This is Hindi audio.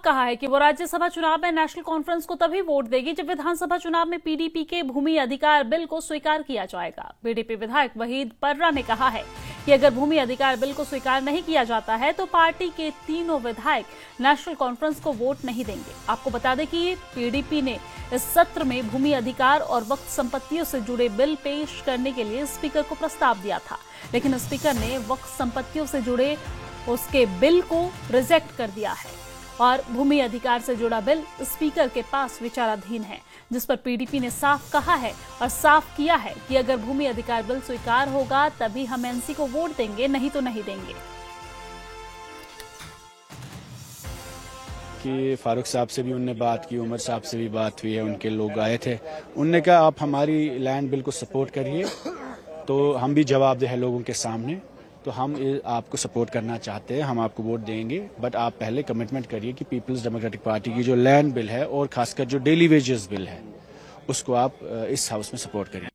कहा है कि वो राज्यसभा चुनाव में नेशनल कॉन्फ्रेंस को तभी वोट देगी जब विधानसभा चुनाव में पीडीपी के भूमि अधिकार बिल को स्वीकार किया जाएगा। पीडीपी विधायक वहीद पर्रा ने कहा है कि अगर भूमि अधिकार बिल को स्वीकार नहीं किया जाता है तो पार्टी के तीनों विधायक नेशनल कॉन्फ्रेंस को वोट नहीं देंगे। आपको बता दें कि पीडीपी ने इस सत्र में भूमि अधिकार और वक्फ संपत्तियों से जुड़े बिल पेश करने के लिए स्पीकर को प्रस्ताव दिया था, लेकिन स्पीकर ने वक्फ संपत्तियों से जुड़े उसके बिल को रिजेक्ट कर दिया है और भूमि अधिकार से जुड़ा बिल स्पीकर के पास विचाराधीन है, जिस पर पीडीपी ने साफ कहा है और साफ किया है कि अगर भूमि अधिकार बिल स्वीकार होगा तभी हम एनसी को वोट देंगे, नहीं तो नहीं देंगे। कि फारूक साहब से भी उनने बात की, उमर साहब से भी बात हुई है, उनके लोग आए थे, उनने कहा आप हमारी लैंड बिल को सपोर्ट करिए, तो हम भी जवाबदेह हैं लोगों के सामने, तो हम आपको सपोर्ट करना चाहते हैं, हम आपको वोट देंगे, बट आप पहले कमिटमेंट करिए कि पीपल्स डेमोक्रेटिक पार्टी की जो लैंड बिल है और खासकर जो डेली वेजेस बिल है उसको आप इस हाउस में सपोर्ट करिए।